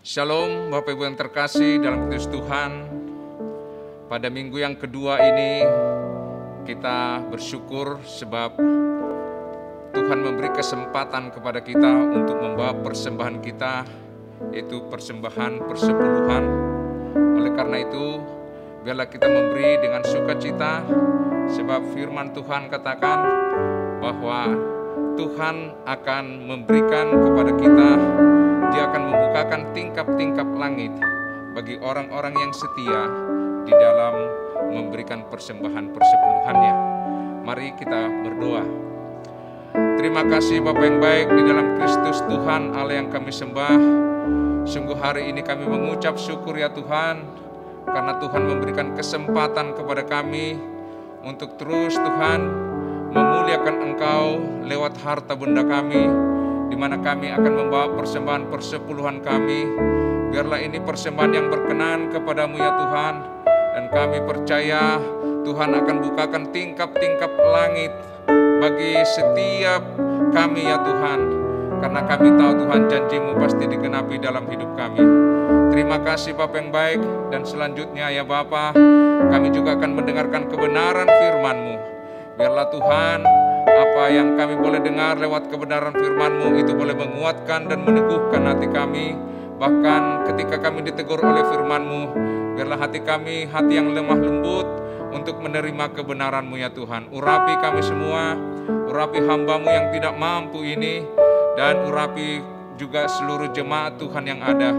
Shalom Bapak Ibu yang terkasih dalam Kristus Tuhan. Pada minggu yang kedua ini kita bersyukur sebab Tuhan memberi kesempatan kepada kita untuk membawa persembahan kita, yaitu persembahan persepuluhan. Oleh karena itu biarlah kita memberi dengan sukacita, sebab firman Tuhan katakan bahwa Tuhan akan memberikan kepada kita, Dia akan membukakan tingkap-tingkap langit bagi orang-orang yang setia di dalam memberikan persembahan persepuluhannya. Mari kita berdoa. Terima kasih Bapa yang baik di dalam Kristus Tuhan Allah yang kami sembah. Sungguh hari ini kami mengucap syukur ya Tuhan, karena Tuhan memberikan kesempatan kepada kami untuk terus Tuhan memuliakan Engkau lewat harta benda kami, di mana kami akan membawa persembahan persepuluhan kami. Biarlah ini persembahan yang berkenan kepadamu ya Tuhan, dan kami percaya Tuhan akan bukakan tingkap-tingkap langit bagi setiap kami ya Tuhan, karena kami tahu Tuhan janji-Mu pasti digenapi dalam hidup kami. Terima kasih Bapa yang baik, dan selanjutnya ya Bapa, kami juga akan mendengarkan kebenaran firman-Mu. Biarlah Tuhan, apa yang kami boleh dengar lewat kebenaran firman-Mu itu boleh menguatkan dan meneguhkan hati kami. Bahkan ketika kami ditegur oleh firman-Mu, biarlah hati kami hati yang lemah lembut untuk menerima kebenaran-Mu ya Tuhan. Urapi kami semua, urapi hamba-Mu yang tidak mampu ini, dan urapi juga seluruh jemaat Tuhan yang ada,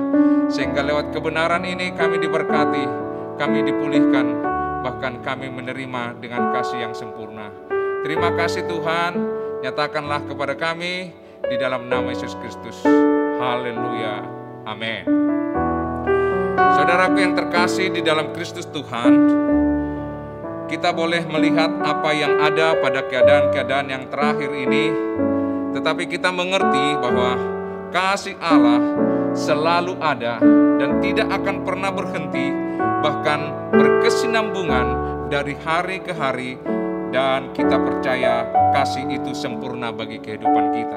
sehingga lewat kebenaran ini kami diberkati, kami dipulihkan, bahkan kami menerima dengan kasih yang sempurna. Terima kasih Tuhan, nyatakanlah kepada kami di dalam nama Yesus Kristus. Haleluya, amin. Saudaraku yang terkasih di dalam Kristus Tuhan, kita boleh melihat apa yang ada pada keadaan-keadaan yang terakhir ini, tetapi kita mengerti bahwa kasih Allah selalu ada dan tidak akan pernah berhenti, bahkan berkesinambungan dari hari ke hari, dan kita percaya kasih itu sempurna bagi kehidupan kita.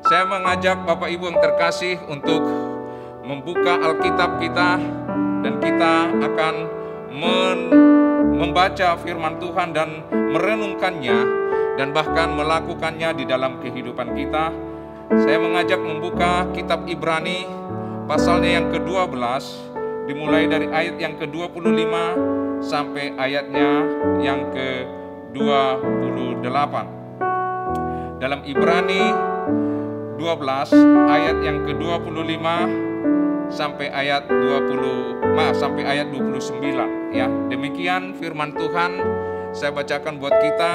Saya mengajak Bapak Ibu yang terkasih untuk membuka Alkitab kita, dan kita akan membaca firman Tuhan dan merenungkannya, dan bahkan melakukannya di dalam kehidupan kita. Saya mengajak membuka kitab Ibrani pasalnya yang ke-12, dimulai dari ayat yang ke-25 sampai ayatnya yang ke-28. Dalam Ibrani 12 ayat yang ke-25 sampai ayat 29 ya. Demikian firman Tuhan saya bacakan buat kita,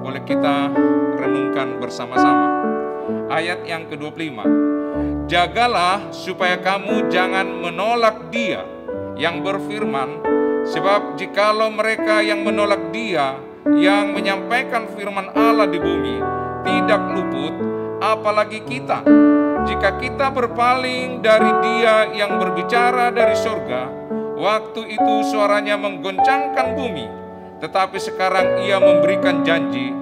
boleh kita renungkan bersama-sama. Ayat yang ke-25. Jagalah supaya kamu jangan menolak Dia yang berfirman, sebab jikalau mereka yang menolak Dia yang menyampaikan firman Allah di bumi tidak luput, apalagi kita, jika kita berpaling dari Dia yang berbicara dari surga. Waktu itu suaranya menggoncangkan bumi, tetapi sekarang Ia memberikan janji,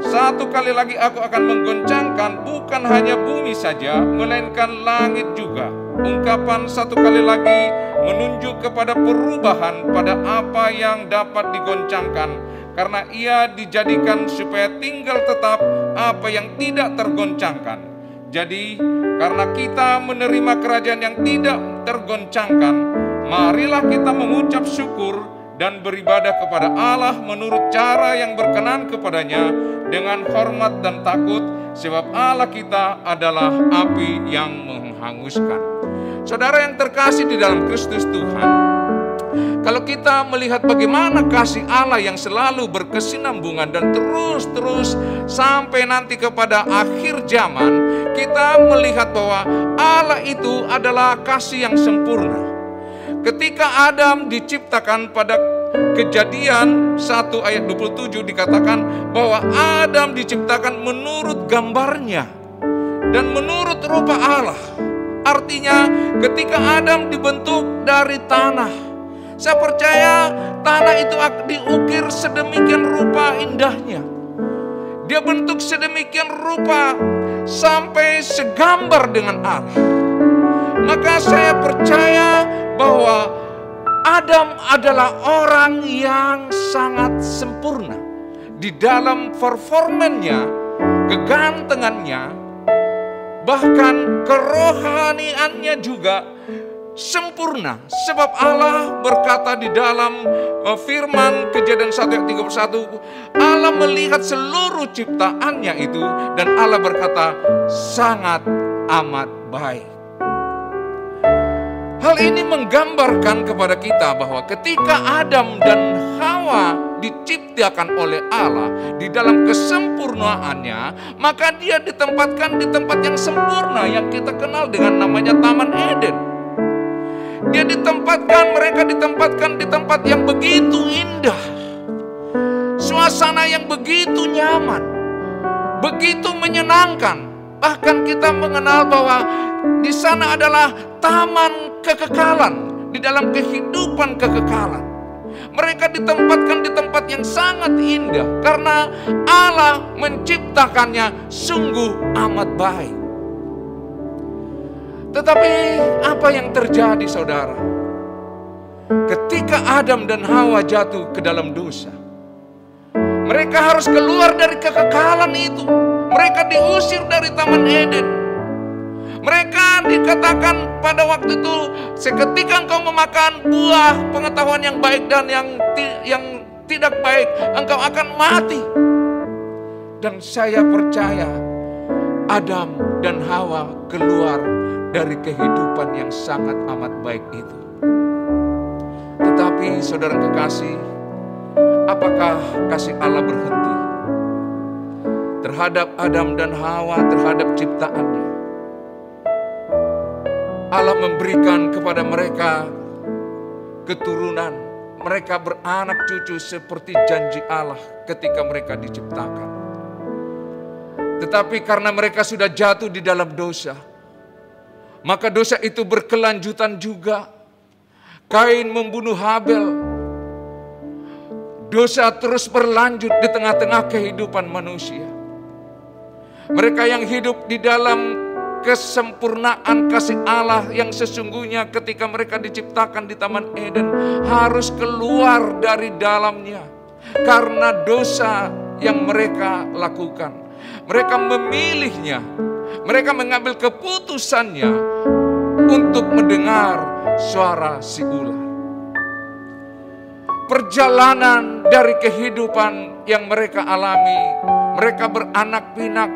satu kali lagi aku akan menggoncangkan bukan hanya bumi saja, melainkan langit juga. Ungkapan satu kali lagi menunjuk kepada perubahan pada apa yang dapat digoncangkan, karena Ia dijadikan supaya tinggal tetap apa yang tidak tergoncangkan. Jadi karena kita menerima kerajaan yang tidak tergoncangkan, marilah kita mengucap syukur dan beribadah kepada Allah menurut cara yang berkenan kepadanya dengan hormat dan takut, sebab Allah kita adalah api yang menghanguskan. Saudara yang terkasih di dalam Kristus Tuhan, kalau kita melihat bagaimana kasih Allah yang selalu berkesinambungan dan terus sampai nanti kepada akhir zaman, kita melihat bahwa Allah itu adalah kasih yang sempurna. Ketika Adam diciptakan pada Kejadian 1 ayat 27 dikatakan bahwa Adam diciptakan menurut gambarnya dan menurut rupa Allah. Artinya ketika Adam dibentuk dari tanah, saya percaya tanah itu diukir sedemikian rupa indahnya. Dia bentuk sedemikian rupa sampai segambar dengan Allah. Maka saya percaya bahwa Adam adalah orang yang sangat sempurna di dalam performannya, kegantengannya, bahkan kerohaniannya juga sempurna. Sebab Allah berkata di dalam firman Kejadian 1 ayat 31, Allah melihat seluruh ciptaannya itu dan Allah berkata sangat amat baik. Hal ini menggambarkan kepada kita bahwa ketika Adam dan Hawa diciptakan oleh Allah di dalam kesempurnaannya, maka dia ditempatkan di tempat yang sempurna yang kita kenal dengan namanya Taman Eden. Dia mereka ditempatkan di tempat yang begitu indah. Suasana yang begitu nyaman, begitu menyenangkan. Bahkan kita mengenal bahwa di sana adalah taman kekekalan, di dalam kehidupan kekekalan. Mereka ditempatkan di tempat yang sangat indah karena Allah menciptakannya sungguh amat baik. Tetapi apa yang terjadi, saudara? Ketika Adam dan Hawa jatuh ke dalam dosa, mereka harus keluar dari kekekalan itu. Mereka diusir dari Taman Eden. Mereka dikatakan pada waktu itu, seketika engkau memakan buah pengetahuan yang baik dan yang tidak baik, engkau akan mati. Dan saya percaya Adam dan Hawa keluar dari kehidupan yang sangat amat baik itu. Tetapi saudara kekasih, apakah kasih Allah berhenti terhadap Adam dan Hawa, terhadap ciptaannya? Allah memberikan kepada mereka keturunan, mereka beranak cucu seperti janji Allah ketika mereka diciptakan. Tetapi karena mereka sudah jatuh di dalam dosa, maka dosa itu berkelanjutan juga. Kain membunuh Habel. Dosa terus berlanjut di tengah-tengah kehidupan manusia. Mereka yang hidup di dalam kesempurnaan kasih Allah yang sesungguhnya ketika mereka diciptakan di Taman Eden harus keluar dari dalamnya karena dosa yang mereka lakukan. Mereka memilihnya, mereka mengambil keputusannya untuk mendengar suara si ular. Perjalanan dari kehidupan yang mereka alami, mereka beranak pinak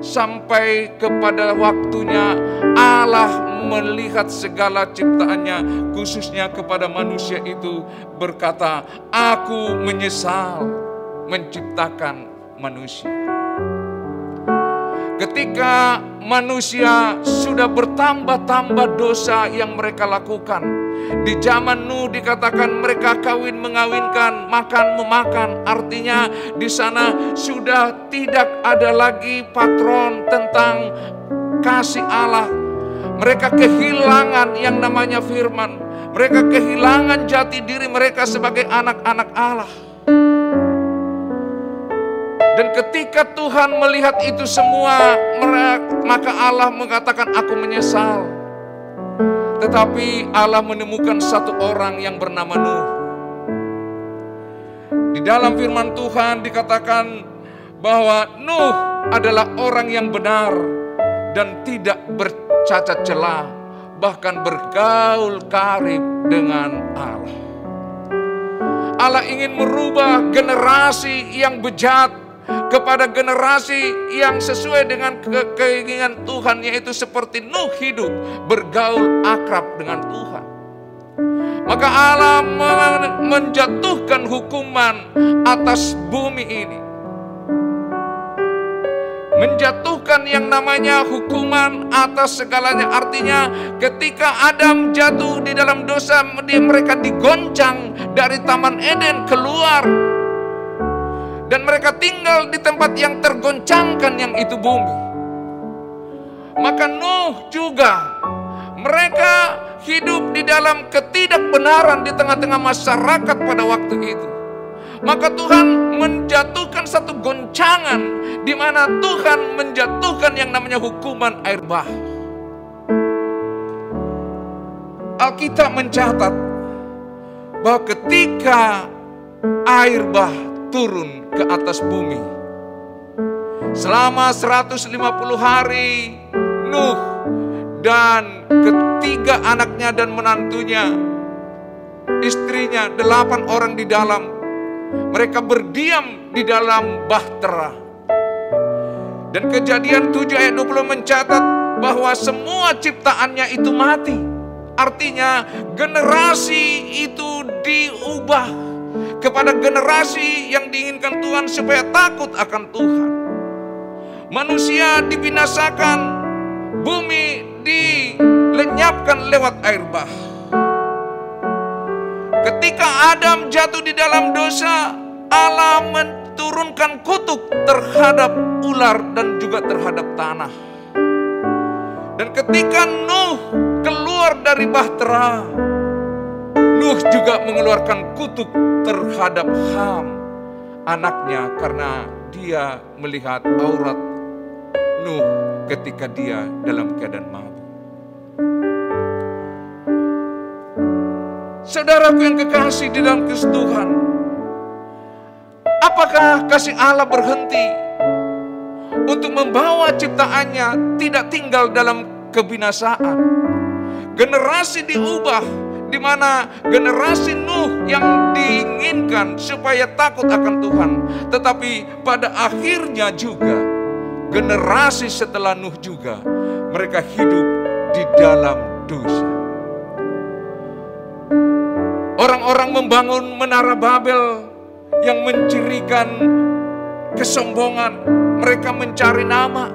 sampai kepada waktunya Allah melihat segala ciptaannya, khususnya kepada manusia itu, berkata, aku menyesal menciptakan manusia. Ketika manusia sudah bertambah-tambah dosa yang mereka lakukan, di zaman Nuh dikatakan mereka kawin mengawinkan, makan memakan. Artinya di sana sudah tidak ada lagi patron tentang kasih Allah. Mereka kehilangan yang namanya firman. Mereka kehilangan jati diri mereka sebagai anak-anak Allah. Dan ketika Tuhan melihat itu semua, maka Allah mengatakan, aku menyesal. Tetapi Allah menemukan satu orang yang bernama Nuh. Di dalam firman Tuhan dikatakan bahwa Nuh adalah orang yang benar dan tidak bercacat celah, bahkan bergaul karib dengan Allah. Allah ingin merubah generasi yang bejat kepada generasi yang sesuai dengan keinginan Tuhan, yaitu seperti Nuh hidup bergaul akrab dengan Tuhan. Maka Allah menjatuhkan hukuman atas bumi ini, menjatuhkan yang namanya hukuman atas segalanya. Artinya ketika Adam jatuh di dalam dosa, mereka digoncang dari Taman Eden keluar. Dan mereka tinggal di tempat yang tergoncangkan, yang itu bumi. Maka Nuh juga, mereka hidup di dalam ketidakbenaran di tengah-tengah masyarakat pada waktu itu. Maka Tuhan menjatuhkan satu goncangan, di mana Tuhan menjatuhkan yang namanya hukuman air bah. Alkitab mencatat bahwa ketika air bah turun ke atas bumi, selama 150 hari Nuh dan ketiga anaknya dan menantunya, istrinya, 8 orang di dalam, mereka berdiam di dalam bahtera. Dan Kejadian 7 ayat 20 mencatat bahwa semua ciptaannya itu mati. Artinya generasi itu diubah kepada generasi yang diinginkan Tuhan supaya takut akan Tuhan. Manusia dibinasakan, bumi dilenyapkan lewat air bah. Ketika Adam jatuh di dalam dosa, Allah menurunkan kutuk terhadap ular dan juga terhadap tanah. Dan ketika Nuh keluar dari bahtera, Nuh juga mengeluarkan kutuk terhadap Ham, anaknya, karena dia melihat aurat Nuh ketika dia dalam keadaan mabuk. Saudaraku yang kekasih di dalam Kristus Tuhan, apakah kasih Allah berhenti untuk membawa ciptaannya tidak tinggal dalam kebinasaan? Generasi diubah, di mana generasi Nuh yang diinginkan supaya takut akan Tuhan, tetapi pada akhirnya juga generasi setelah Nuh juga mereka hidup di dalam dosa. Orang-orang membangun menara Babel yang mencirikan kesombongan, mereka mencari nama.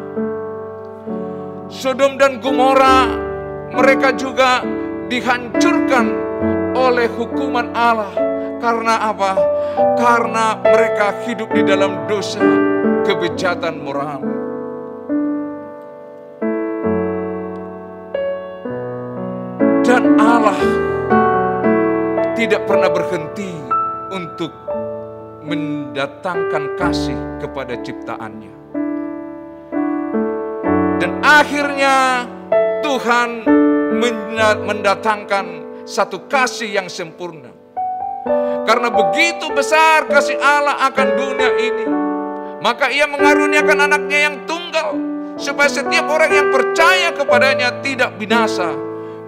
Sodom dan Gomora, mereka juga dihancurkan oleh hukuman Allah. Karena apa? Karena mereka hidup di dalam dosa, kebejatan moral. Dan Allah tidak pernah berhenti untuk mendatangkan kasih kepada ciptaannya. Dan akhirnya Tuhan mendatangkan satu kasih yang sempurna. Karena begitu besar kasih Allah akan dunia ini, maka Ia mengaruniakan anaknya yang tunggal, supaya setiap orang yang percaya kepadanya tidak binasa,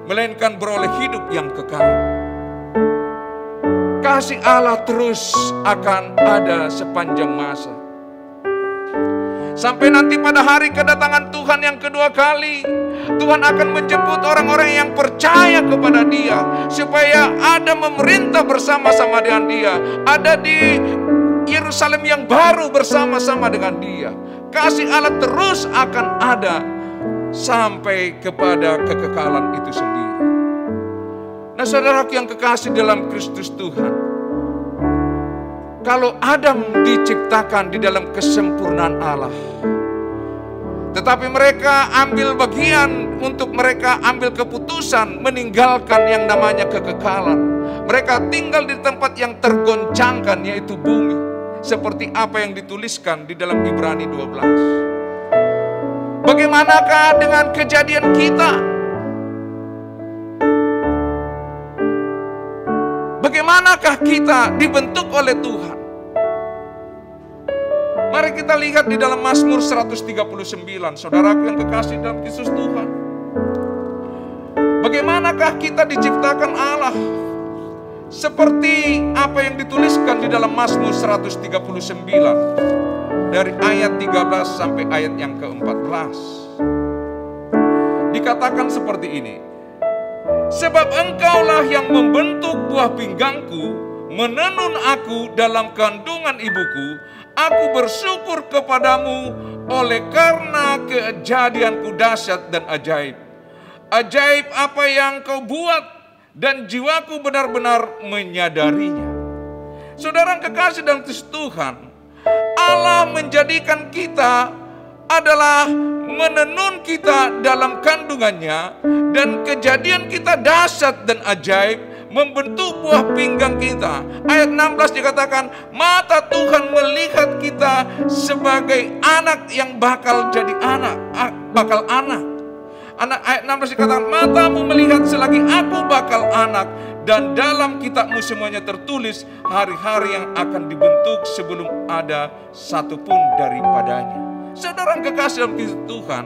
melainkan beroleh hidup yang kekal. Kasih Allah terus akan ada sepanjang masa. Sampai nanti pada hari kedatangan Tuhan yang kedua kali, Tuhan akan menjemput orang-orang yang percaya kepada Dia, supaya ada memerintah bersama-sama dengan Dia, ada di Yerusalem yang baru bersama-sama dengan Dia. Kasih Allah terus akan ada sampai kepada kekekalan itu sendiri. Nah, saudaraku yang kekasih dalam Kristus Tuhan, kalau Adam diciptakan di dalam kesempurnaan Allah, tetapi mereka ambil bagian untuk mereka ambil keputusan meninggalkan yang namanya kekekalan. Mereka tinggal di tempat yang tergoncangkan, yaitu bumi, seperti apa yang dituliskan di dalam Ibrani 12. Bagaimanakah dengan kejadian kita? Bagaimanakah kita dibentuk oleh Tuhan? Mari kita lihat di dalam Mazmur 139, saudaraku yang kekasih dalam Kristus Tuhan. Bagaimanakah kita diciptakan Allah? Seperti apa yang dituliskan di dalam Mazmur 139 dari ayat 13 sampai ayat yang ke-14. Dikatakan seperti ini. Sebab engkaulah yang membentuk buah pinggangku, menenun aku dalam kandungan ibuku. Aku bersyukur kepadamu oleh karena kejadianku dahsyat dan ajaib. Ajaib apa yang kau buat, dan jiwaku benar-benar menyadarinya. Saudara yang kekasih dalam Kristus Tuhan, Allah menjadikan kita adalah menenun kita dalam kandungannya, dan kejadian kita dahsyat dan ajaib, membentuk buah pinggang kita. Ayat 16 dikatakan, mata Tuhan melihat kita sebagai anak yang bakal jadi anak. Ayat 16 dikatakan, matamu melihat selagi aku bakal anak, dan dalam kitabmu semuanya tertulis hari-hari yang akan dibentuk sebelum ada satupun daripadanya. Saudara yang kekasih dalam Tuhan,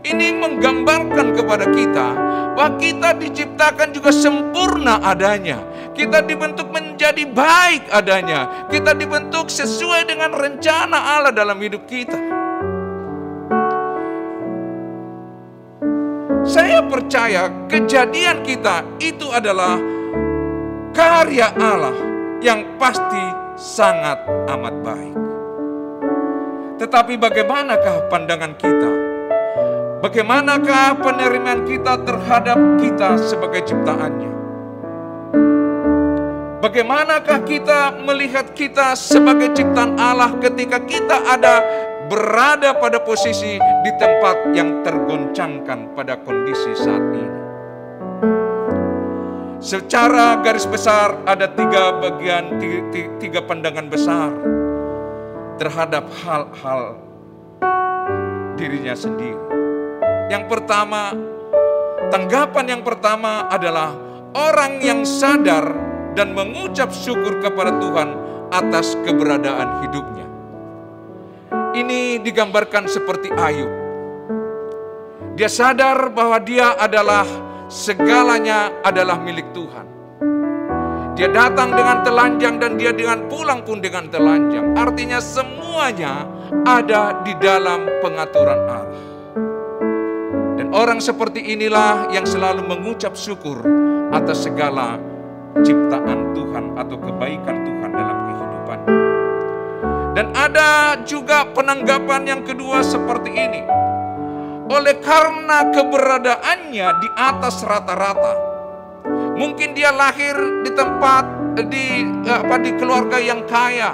ini menggambarkan kepada kita bahwa kita diciptakan juga sempurna adanya. Kita dibentuk menjadi baik adanya. Kita dibentuk sesuai dengan rencana Allah dalam hidup kita. Saya percaya kejadian kita itu adalah karya Allah yang pasti sangat amat baik. Tetapi bagaimanakah pandangan kita? Bagaimanakah penerimaan kita terhadap kita sebagai ciptaannya? Bagaimanakah kita melihat kita sebagai ciptaan Allah ketika kita berada pada posisi di tempat yang tergoncangkan pada kondisi saat ini? Secara garis besar ada tiga pandangan besar terhadap hal-hal dirinya sendiri. Yang pertama, tanggapan yang pertama adalah orang yang sadar dan mengucap syukur kepada Tuhan atas keberadaan hidupnya. Ini digambarkan seperti Ayub. Dia sadar bahwa dia adalah segalanya adalah milik Tuhan. Dia datang dengan telanjang dan dia dengan pulang pun dengan telanjang. Artinya semuanya ada di dalam pengaturan Allah. Dan orang seperti inilah yang selalu mengucap syukur atas segala ciptaan Tuhan atau kebaikan Tuhan dalam kehidupan. Dan ada juga penanggapan yang kedua seperti ini. Oleh karena keberadaannya di atas rata-rata, mungkin dia lahir di tempat di keluarga yang kaya.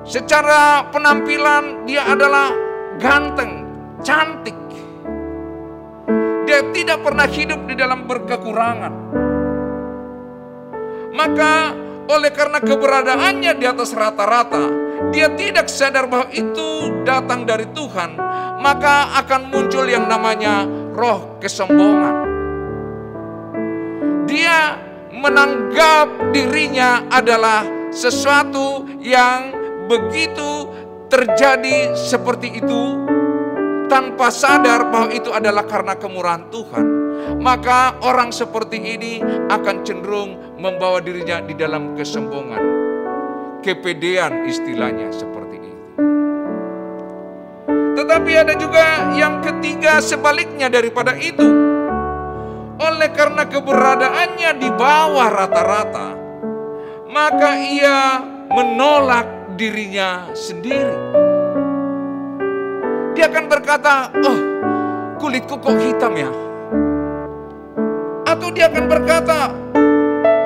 Secara penampilan dia adalah ganteng, cantik. Dia tidak pernah hidup di dalam berkekurangan. Maka oleh karena keberadaannya di atas rata-rata, dia tidak sadar bahwa itu datang dari Tuhan, maka akan muncul yang namanya roh kesombongan. Dia menganggap dirinya adalah sesuatu yang begitu terjadi seperti itu, tanpa sadar bahwa itu adalah karena kemurahan Tuhan. Maka orang seperti ini akan cenderung membawa dirinya di dalam kesombongan. Kepedean istilahnya seperti itu. Tetapi ada juga yang ketiga sebaliknya daripada itu. Oleh karena keberadaannya di bawah rata-rata, maka ia menolak dirinya sendiri. Dia akan berkata, "Oh, kulitku kok hitam ya?" Atau dia akan berkata,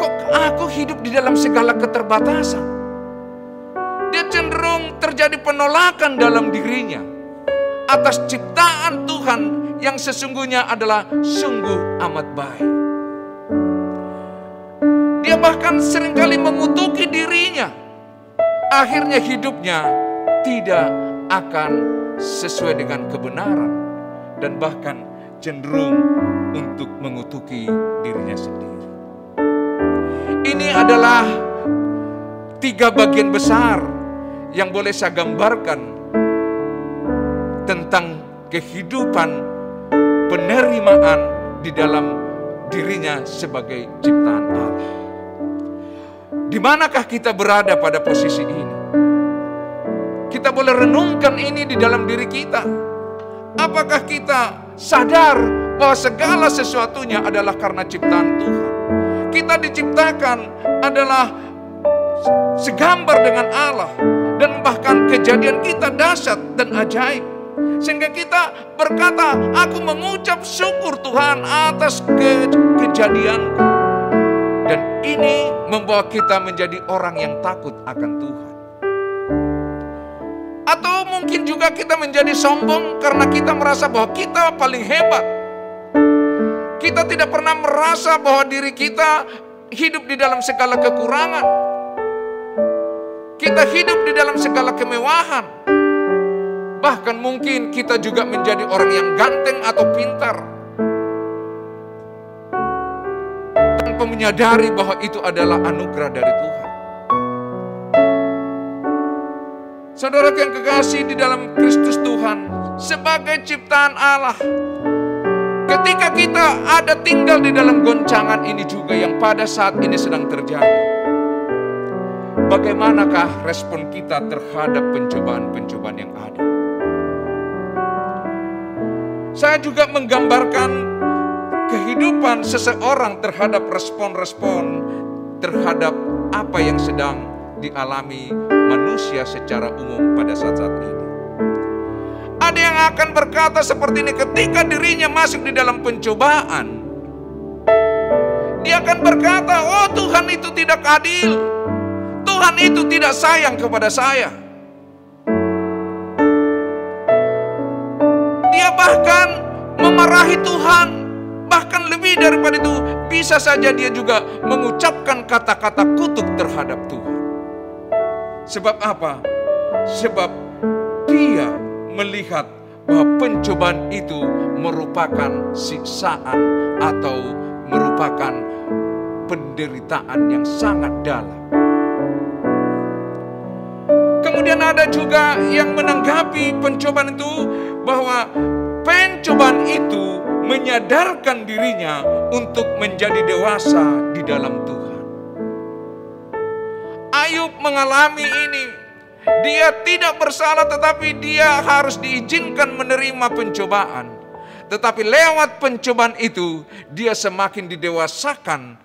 "Kok aku hidup di dalam segala keterbatasan?" Dia cenderung terjadi penolakan dalam dirinya atas ciptaan Tuhan yang sesungguhnya adalah sungguh amat baik. Dia bahkan seringkali mengutuki dirinya. Akhirnya hidupnya tidak akan sesuai dengan kebenaran dan bahkan cenderung untuk mengutuki dirinya sendiri. Ini adalah tiga bagian besar yang boleh saya gambarkan tentang kehidupan penerimaan di dalam dirinya sebagai ciptaan Allah. Di manakah kita berada pada posisi ini? Kita boleh renungkan ini di dalam diri kita. Apakah kita sadar bahwa segala sesuatunya adalah karena ciptaan Tuhan? Kita diciptakan adalah segambar dengan Allah, dan bahkan kejadian kita dahsyat dan ajaib. Sehingga kita berkata, "Aku mengucap syukur Tuhan atas kejadianku." Dan ini membawa kita menjadi orang yang takut akan Tuhan. Atau mungkin juga kita menjadi sombong karena kita merasa bahwa kita paling hebat. Kita tidak pernah merasa bahwa diri kita hidup di dalam segala kekurangan. Kita hidup di dalam segala kemewahan. Bahkan mungkin kita juga menjadi orang yang ganteng atau pintar. Engkau menyadari bahwa itu adalah anugerah dari Tuhan. Saudara yang kekasih di dalam Kristus Tuhan, sebagai ciptaan Allah, ketika kita ada tinggal di dalam goncangan ini juga yang pada saat ini sedang terjadi, bagaimanakah respon kita terhadap pencobaan-pencobaan yang ada? Saya juga menggambarkan kehidupan seseorang terhadap respon-respon terhadap apa yang sedang dialami manusia secara umum pada saat-saat ini. Ada yang akan berkata seperti ini, ketika dirinya masuk di dalam pencobaan, dia akan berkata, oh Tuhan itu tidak adil, Tuhan itu tidak sayang kepada saya. Dia bahkan memarahi Tuhan. Bahkan lebih daripada itu, bisa saja dia juga mengucapkan kata-kata kutuk terhadap Tuhan. Sebab apa? Sebab dia melihat bahwa pencobaan itu merupakan siksaan atau merupakan penderitaan yang sangat dalam. Kemudian ada juga yang menanggapi pencobaan itu bahwa pencobaan itu menyadarkan dirinya untuk menjadi dewasa di dalam Tuhan. Ayub mengalami ini. Dia tidak bersalah, tetapi dia harus diizinkan menerima pencobaan. Tetapi lewat pencobaan itu, dia semakin didewasakan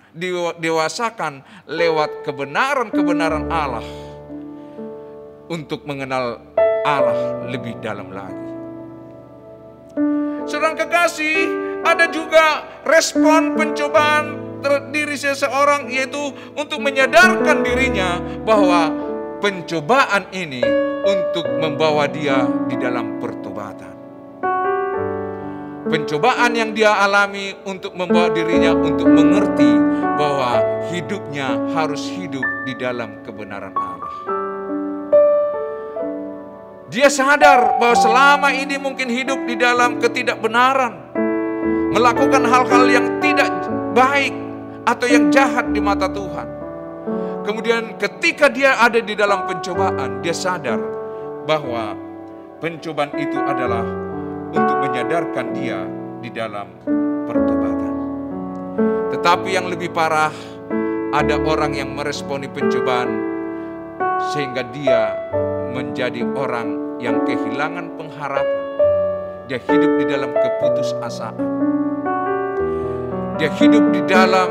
lewat kebenaran-kebenaran Allah untuk mengenal Allah lebih dalam lagi. Saudara kekasih, ada juga respon pencobaan diri seseorang, yaitu untuk menyadarkan dirinya bahwa pencobaan ini untuk membawa dia di dalam pertobatan. Pencobaan yang dia alami untuk membawa dirinya untuk mengerti bahwa hidupnya harus hidup di dalam kebenaran Allah. Dia sadar bahwa selama ini mungkin hidup di dalam ketidakbenaran, melakukan hal-hal yang tidak baik atau yang jahat di mata Tuhan. Kemudian ketika dia ada di dalam pencobaan, dia sadar bahwa pencobaan itu adalah untuk menyadarkan dia di dalam pertobatan. Tetapi yang lebih parah, ada orang yang meresponi pencobaan sehingga dia menjadi orang yang kehilangan pengharapan. Dia hidup di dalam keputusasaan. Dia hidup di dalam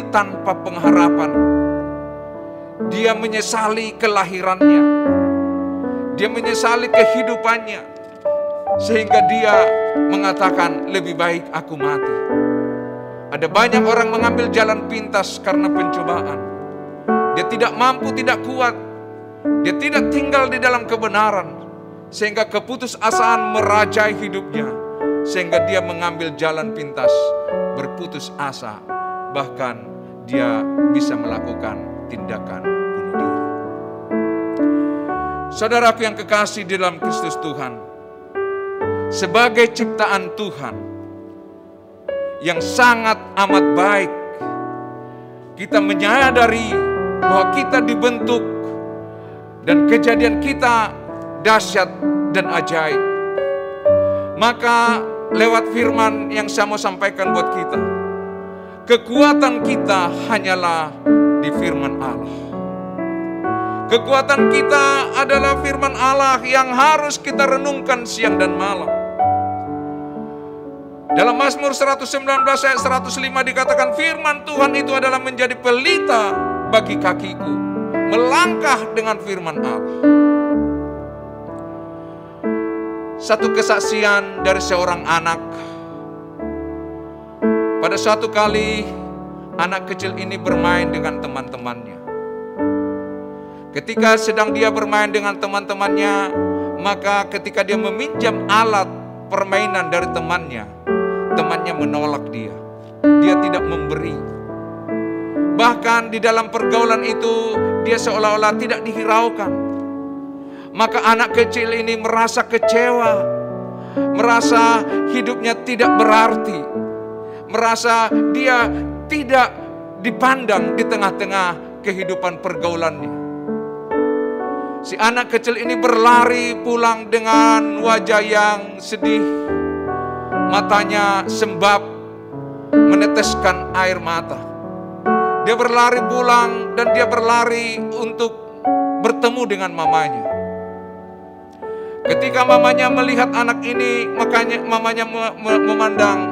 tanpa pengharapan. Dia menyesali kelahirannya. Dia menyesali kehidupannya. Sehingga dia mengatakan, lebih baik aku mati. Ada banyak orang mengambil jalan pintas karena pencobaan. Dia tidak mampu, tidak kuat. Dia tidak tinggal di dalam kebenaran. Sehingga keputusasaan merajai hidupnya. Sehingga dia mengambil jalan pintas, berputus asa. Bahkan dia bisa melakukan tindakan bunuh diri. Saudaraku yang kekasih di dalam Kristus Tuhan, sebagai ciptaan Tuhan yang sangat amat baik, kita menyadari bahwa kita dibentuk dan kejadian kita dahsyat dan ajaib. Maka lewat firman yang saya mau sampaikan buat kita, kekuatan kita hanyalah di firman Allah. Kekuatan kita adalah firman Allah yang harus kita renungkan siang dan malam. Dalam Mazmur 119 ayat 105 dikatakan, firman Tuhan itu adalah menjadi pelita bagi kakiku, melangkah dengan firman Allah. Satu kesaksian dari seorang anak. Pada suatu kali, anak kecil ini bermain dengan teman-temannya. Ketika sedang dia bermain dengan teman-temannya, maka ketika dia meminjam alat permainan dari temannya, temannya menolak dia. Dia tidak memberi. Bahkan di dalam pergaulan itu, dia seolah-olah tidak dihiraukan. Maka anak kecil ini merasa kecewa, merasa hidupnya tidak berarti, merasa dia tidak dipandang di tengah-tengah kehidupan pergaulannya. Si anak kecil ini berlari pulang dengan wajah yang sedih, matanya sembab meneteskan air mata. Dia berlari pulang dan dia berlari untuk bertemu dengan mamanya. Ketika mamanya melihat anak ini, makanya mamanya memandang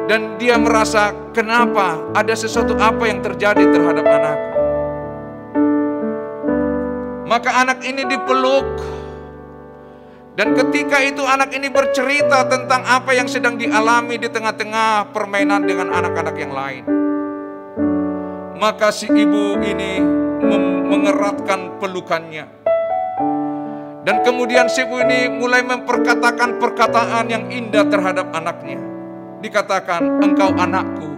dan dia merasa, kenapa, ada sesuatu apa yang terjadi terhadap anakku. Maka anak ini dipeluk, dan ketika itu anak ini bercerita tentang apa yang sedang dialami di tengah-tengah permainan dengan anak-anak yang lain. Maka si ibu ini mengeratkan pelukannya. Dan kemudian si ibu ini mulai memperkatakan perkataan yang indah terhadap anaknya. Dikatakan, engkau anakku,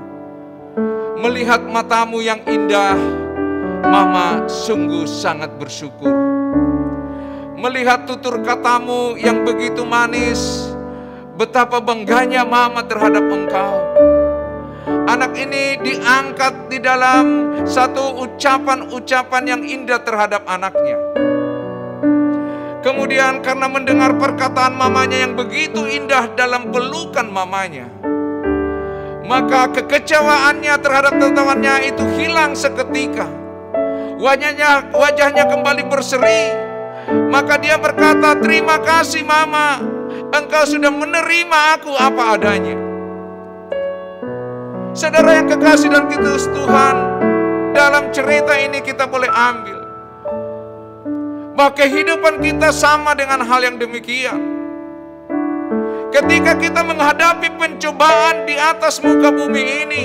melihat matamu yang indah, Mama sungguh sangat bersyukur. Melihat tutur katamu yang begitu manis, betapa bangganya Mama terhadap engkau. Anak ini diangkat di dalam satu ucapan-ucapan yang indah terhadap anaknya. Kemudian karena mendengar perkataan mamanya yang begitu indah dalam pelukan mamanya, maka kekecewaannya terhadap temannya itu hilang seketika. Wajahnya kembali berseri. Maka dia berkata, terima kasih Mama, engkau sudah menerima aku apa adanya. Saudara yang kekasih dan kudus Tuhan, dalam cerita ini kita boleh ambil bahwa kehidupan kita sama dengan hal yang demikian. Ketika kita menghadapi pencobaan di atas muka bumi ini,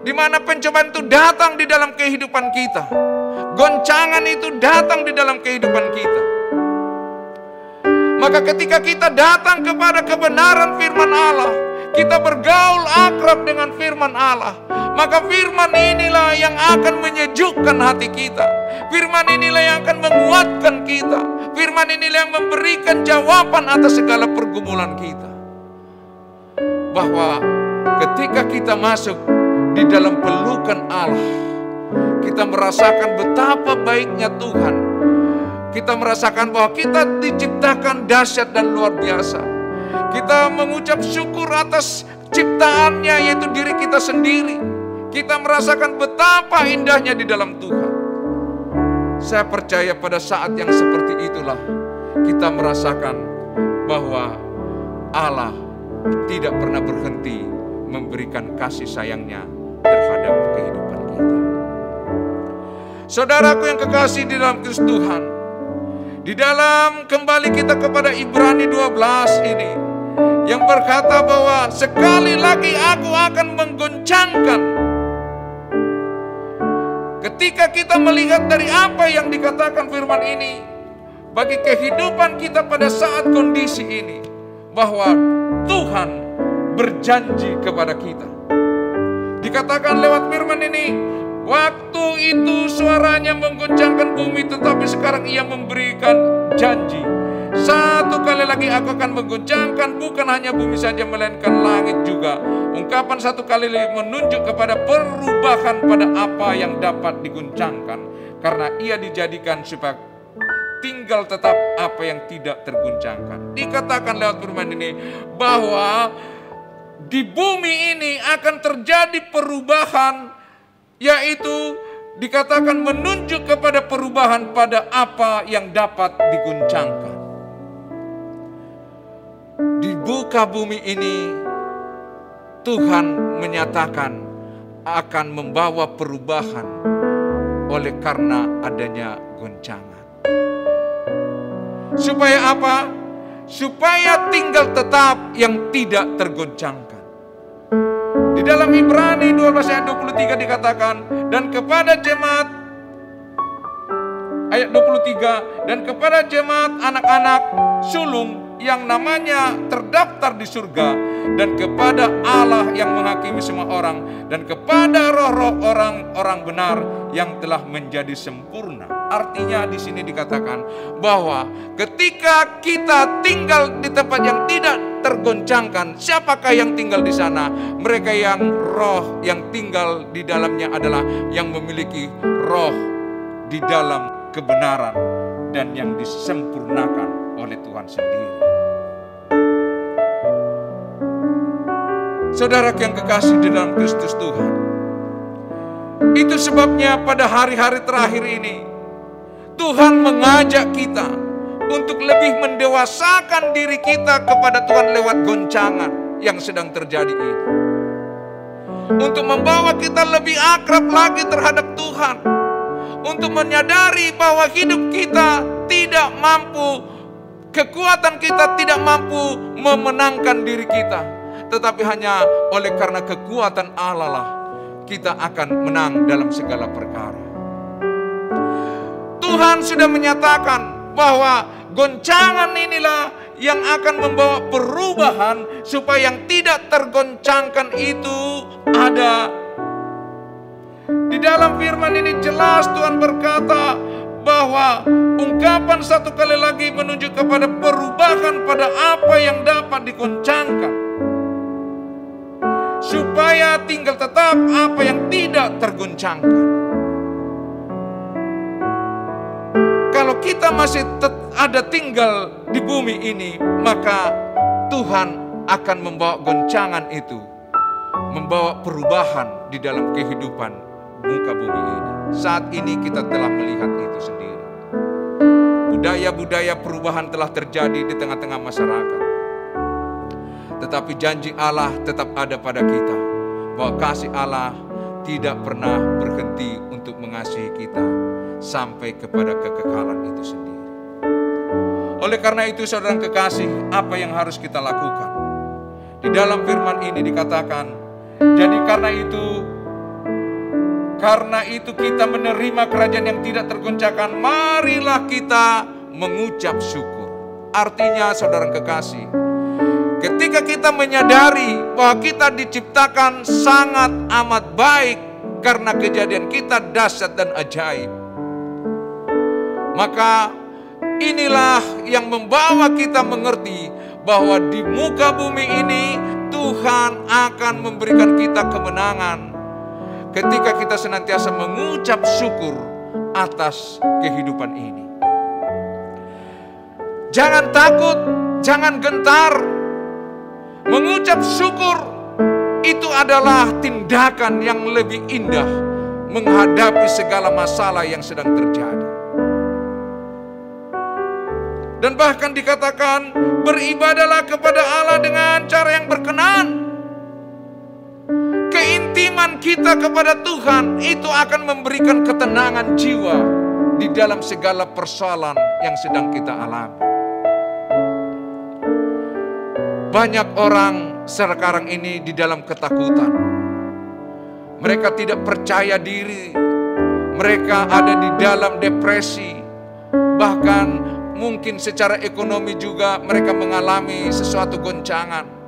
di mana pencobaan itu datang di dalam kehidupan kita, goncangan itu datang di dalam kehidupan kita, maka ketika kita datang kepada kebenaran firman Allah, kita bergaul akrab dengan firman Allah, maka firman inilah yang akan menyejukkan hati kita. Firman inilah yang akan menguatkan kita. Firman inilah yang memberikan jawaban atas segala pergumulan kita. Bahwa ketika kita masuk di dalam pelukan Allah, kita merasakan betapa baiknya Tuhan. Kita merasakan bahwa kita diciptakan dahsyat dan luar biasa. Kita mengucap syukur atas ciptaannya, yaitu diri kita sendiri. Kita merasakan betapa indahnya di dalam Tuhan. Saya percaya pada saat yang seperti itulah kita merasakan bahwa Allah tidak pernah berhenti memberikan kasih sayangnya terhadap kehidupan kita. Saudaraku yang kekasih di dalam Kristus Tuhan, di dalam kembali kita kepada Ibrani 12 ini, yang berkata bahwa sekali lagi aku akan menggoncangkan. Ketika kita melihat dari apa yang dikatakan firman ini, bagi kehidupan kita pada saat kondisi ini, bahwa Tuhan berjanji kepada kita. Dikatakan lewat firman ini, waktu itu suaranya menggoncangkan bumi, tetapi sekarang ia memberikan janji. Satu kali lagi aku akan menggoncangkan bukan hanya bumi saja, melainkan langit juga. Ungkapan satu kali lagi menunjuk kepada perubahan pada apa yang dapat diguncangkan. Karena ia dijadikan supaya tinggal tetap apa yang tidak terguncangkan. Dikatakan lewat firman ini bahwa di bumi ini akan terjadi perubahan, yaitu dikatakan menunjuk kepada perubahan pada apa yang dapat diguncangkan. Di muka bumi ini Tuhan menyatakan akan membawa perubahan oleh karena adanya goncangan. Supaya apa? Supaya tinggal tetap yang tidak tergoncangkan. Di dalam Ibrani 12 ayat 23 dikatakan, dan kepada jemaat, ayat 23, dan kepada jemaat anak-anak sulung yang namanya terdaftar di surga, dan kepada Allah yang menghakimi semua orang, dan kepada roh-roh orang-orang benar yang telah menjadi sempurna. Artinya di sini dikatakan bahwa ketika kita tinggal di tempat yang tidak tergoncangkan, siapakah yang tinggal di sana? Mereka yang roh yang tinggal di dalamnya adalah yang memiliki roh di dalam kebenaran dan yang disempurnakan oleh Tuhan sendiri. Saudara yang kekasih di dalam Kristus Tuhan, itu sebabnya pada hari-hari terakhir ini Tuhan mengajak kita untuk lebih mendewasakan diri kita kepada Tuhan lewat goncangan yang sedang terjadi ini. Untuk membawa kita lebih akrab lagi terhadap Tuhan. Untuk menyadari bahwa hidup kita tidak mampu, kekuatan kita tidak mampu memenangkan diri kita. Tetapi hanya oleh karena kekuatan Allah lah kita akan menang dalam segala perkara. Tuhan sudah menyatakan bahwa goncangan inilah yang akan membawa perubahan supaya yang tidak tergoncangkan itu ada. Di dalam firman ini jelas Tuhan berkata bahwa ungkapan satu kali lagi menunjuk kepada perubahan pada apa yang dapat digoncangkan, supaya tinggal tetap apa yang tidak tergoncangkan. Kalau kita masih ada tinggal di bumi ini, maka Tuhan akan membawa goncangan itu, membawa perubahan di dalam kehidupan muka bumi ini. Saat ini kita telah melihat itu sendiri. Budaya-budaya perubahan telah terjadi di tengah-tengah masyarakat. Tetapi janji Allah tetap ada pada kita, bahwa kasih Allah tidak pernah berhenti untuk mengasihi kita sampai kepada kekekalan itu sendiri. Oleh karena itu saudara kekasih, apa yang harus kita lakukan? Di dalam firman ini dikatakan, jadi karena itu kita menerima kerajaan yang tidak tergoncangkan, marilah kita mengucap syukur. Artinya saudara kekasih, ketika kita menyadari bahwa kita diciptakan sangat amat baik karena kejadian kita dahsyat dan ajaib, maka inilah yang membawa kita mengerti bahwa di muka bumi ini Tuhan akan memberikan kita kemenangan ketika kita senantiasa mengucap syukur atas kehidupan ini. Jangan takut, jangan gentar. Mengucap syukur itu adalah tindakan yang lebih indah menghadapi segala masalah yang sedang terjadi. Dan bahkan dikatakan, beribadalah kepada Allah dengan cara yang berkenan. Keintiman kita kepada Tuhan itu akan memberikan ketenangan jiwa di dalam segala persoalan yang sedang kita alami. Banyak orang sekarang ini di dalam ketakutan. Mereka tidak percaya diri. Mereka ada di dalam depresi. Bahkan mungkin secara ekonomi juga mereka mengalami sesuatu goncangan.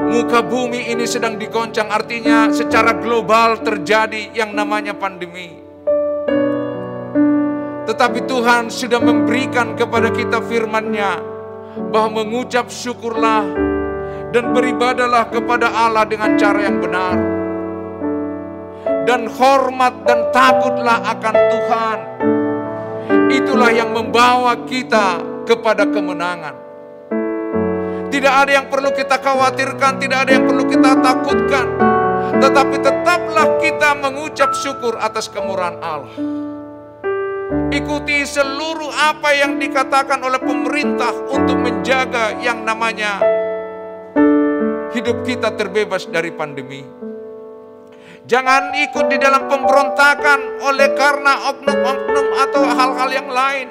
Muka bumi ini sedang digoncang, artinya secara global terjadi yang namanya pandemi. Tetapi Tuhan sudah memberikan kepada kita firman-Nya bahwa mengucap syukurlah dan beribadalah kepada Allah dengan cara yang benar. Dan hormat dan takutlah akan Tuhan. Itulah yang membawa kita kepada kemenangan. Tidak ada yang perlu kita khawatirkan, tidak ada yang perlu kita takutkan. Tetapi tetaplah kita mengucap syukur atas kemurahan Allah. Ikuti seluruh apa yang dikatakan oleh pemerintah untuk menjaga yang namanya hidup kita terbebas dari pandemi. Jangan ikut di dalam pemberontakan oleh karena oknum-oknum atau hal-hal yang lain.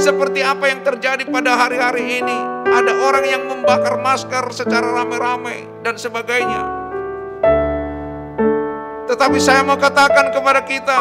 Seperti apa yang terjadi pada hari-hari ini. Ada orang yang membakar masker secara rame-rame dan sebagainya. Tetapi saya mau katakan kepada kita,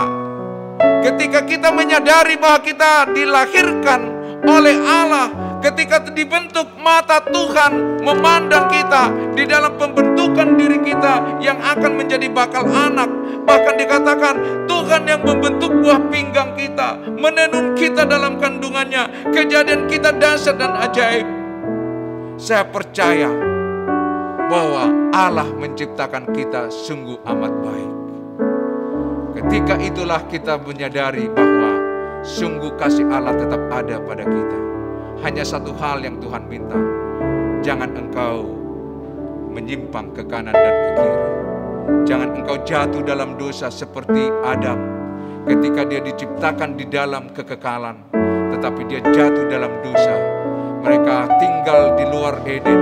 ketika kita menyadari bahwa kita dilahirkan oleh Allah, ketika dibentuk mata Tuhan memandang kita di dalam pembentukan diri kita yang akan menjadi bakal anak. Bahkan dikatakan Tuhan yang membentuk buah pinggang kita, menenun kita dalam kandungannya. Kejadian kita dahsyat dan ajaib. Saya percaya bahwa Allah menciptakan kita sungguh amat baik. Ketika itulah kita menyadari bahwa sungguh kasih Allah tetap ada pada kita. Hanya satu hal yang Tuhan minta, jangan engkau menyimpang ke kanan dan ke kiri. Jangan engkau jatuh dalam dosa seperti Adam ketika dia diciptakan di dalam kekekalan, tetapi dia jatuh dalam dosa. Mereka tinggal di luar Eden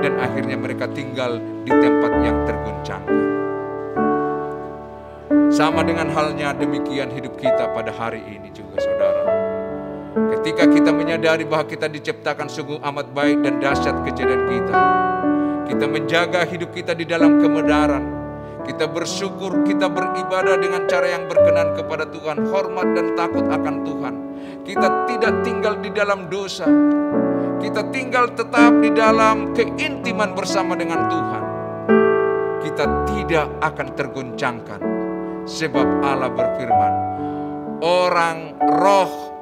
dan akhirnya mereka tinggal di tempat yang terguncangkan. Sama dengan halnya demikian hidup kita pada hari ini juga, saudara. Ketika kita menyadari bahwa kita diciptakan sungguh amat baik dan dahsyat kejadian kita menjaga hidup kita di dalam kebenaran, kita bersyukur, kita beribadah dengan cara yang berkenan kepada Tuhan, hormat dan takut akan Tuhan. Kita tidak tinggal di dalam dosa, kita tinggal tetap di dalam keintiman bersama dengan Tuhan. Kita tidak akan tergoncangkan. Sebab Allah berfirman,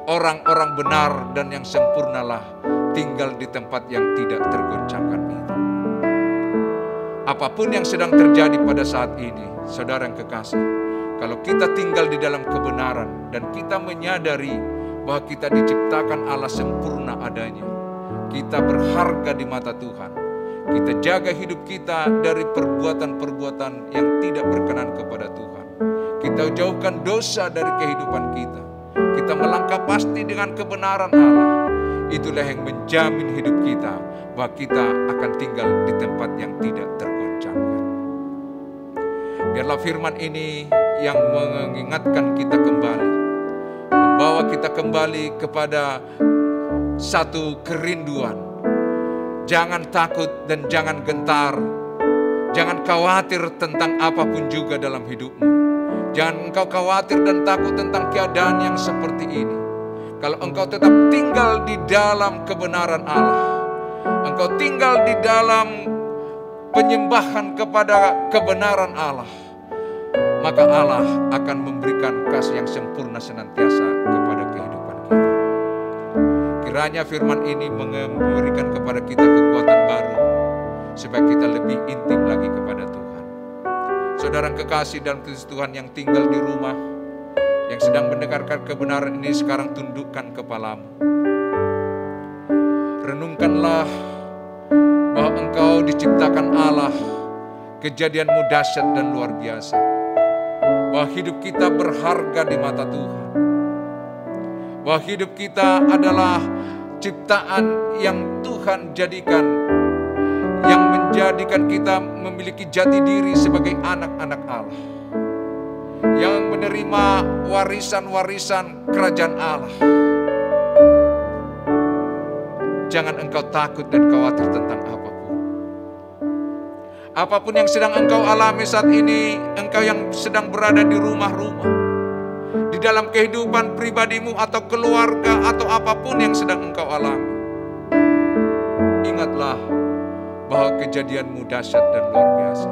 orang-orang benar dan yang sempurnalah tinggal di tempat yang tidak tergoncangkan itu. Apapun yang sedang terjadi pada saat ini, saudara yang kekasih, kalau kita tinggal di dalam kebenaran dan kita menyadari bahwa kita diciptakan Allah sempurna adanya, kita berharga di mata Tuhan. Kita jaga hidup kita dari perbuatan-perbuatan yang tidak berkenan kepada Tuhan. Kita jauhkan dosa dari kehidupan kita. Kita melangkah pasti dengan kebenaran Allah. Itulah yang menjamin hidup kita bahwa kita akan tinggal di tempat yang tidak tergoncangkan. Biarlah firman ini yang mengingatkan kita kembali, membawa kita kembali kepada satu kerinduan. Jangan takut dan jangan gentar. Jangan khawatir tentang apapun juga dalam hidupmu. Jangan engkau khawatir dan takut tentang keadaan yang seperti ini. Kalau engkau tetap tinggal di dalam kebenaran Allah, engkau tinggal di dalam penyembahan kepada kebenaran Allah, maka Allah akan memberikan kasih yang sempurna senantiasa kepada kehidupan kita. Kiranya firman ini memberikan kepada kita kekuatan baru, supaya kita lebih intim lagi kepada Tuhan. Saudara yang kekasih dalam Kristus Tuhan yang tinggal di rumah, yang sedang mendengarkan kebenaran ini, sekarang tundukkan kepalamu. Renungkanlah bahwa engkau diciptakan Allah, kejadianmu dahsyat dan luar biasa. Bahwa hidup kita berharga di mata Tuhan. Bahwa hidup kita adalah ciptaan yang Tuhan jadikan, yang menjadikan kita memiliki jati diri sebagai anak-anak Allah, yang menerima warisan-warisan kerajaan Allah. Jangan engkau takut dan khawatir tentang apapun. Apapun yang sedang engkau alami saat ini, engkau yang sedang berada di rumah-rumah, di dalam kehidupan pribadimu atau keluarga atau apapun yang sedang engkau alami, ingatlah bahwa kejadianmu dahsyat dan luar biasa.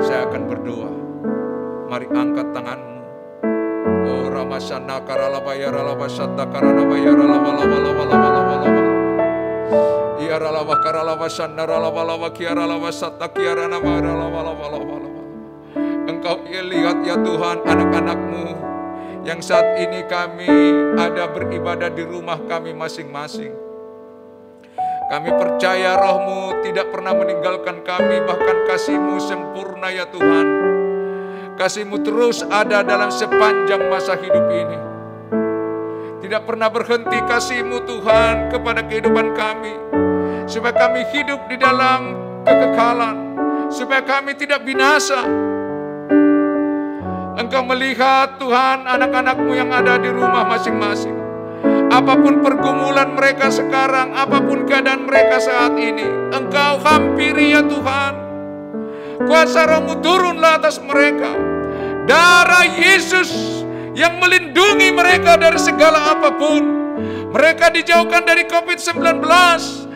Saya akan berdoa. Mari angkat tanganmu. Oh Ramasana karalabaya ralabasata karanabaya ralabalabalabalabalabalabala. Ya ralaba karalabasana ralabalaba kiaralabasata kiaranama ralabalabalabalabala. Engkau lihat ya Tuhan anak-anakmu yang saat ini kami ada beribadah di rumah kami masing-masing. Kami percaya Roh-Mu tidak pernah meninggalkan kami, bahkan kasih-Mu sempurna ya Tuhan. Kasih-Mu terus ada dalam sepanjang masa hidup ini. Tidak pernah berhenti kasih-Mu Tuhan kepada kehidupan kami, supaya kami hidup di dalam kekekalan, supaya kami tidak binasa. Engkau melihat Tuhan anak-anak-Mu yang ada di rumah masing-masing. Apapun pergumulan mereka sekarang, apapun keadaan mereka saat ini, Engkau hampiri ya Tuhan. Kuasa Roh-Mu turunlah atas mereka. Darah Yesus yang melindungi mereka dari segala apapun. Mereka dijauhkan dari COVID-19.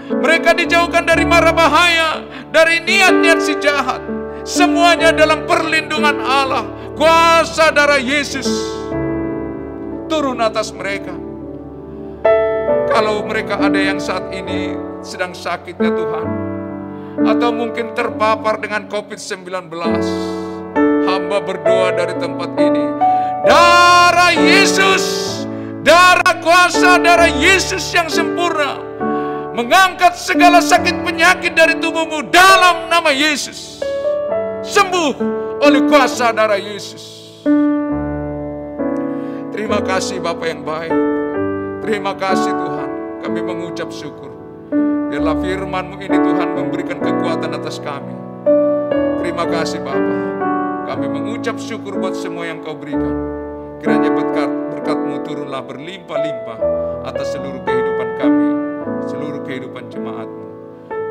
Mereka dijauhkan dari mara bahaya, dari niat-niat si jahat. Semuanya dalam perlindungan Allah. Kuasa darah Yesus turun atas mereka. Kalau mereka ada yang saat ini sedang sakit ya Tuhan, atau mungkin terpapar dengan COVID-19, hamba berdoa dari tempat ini. Darah Yesus, darah kuasa darah Yesus yang sempurna, mengangkat segala sakit penyakit dari tubuhmu dalam nama Yesus. Sembuh oleh kuasa darah Yesus. Terima kasih Bapa yang baik. Terima kasih Tuhan. Kami mengucap syukur. Biarlah firman-Mu ini Tuhan memberikan kekuatan atas kami. Terima kasih Bapa. Kami mengucap syukur buat semua yang Kau berikan. Kiranya berkat-Mu turunlah berlimpah-limpah atas seluruh kehidupan kami, seluruh kehidupan jemaat-Mu.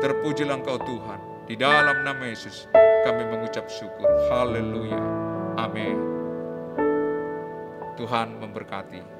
Terpujilah Engkau Tuhan. Di dalam nama Yesus kami mengucap syukur. Haleluya. Amin. Tuhan memberkati.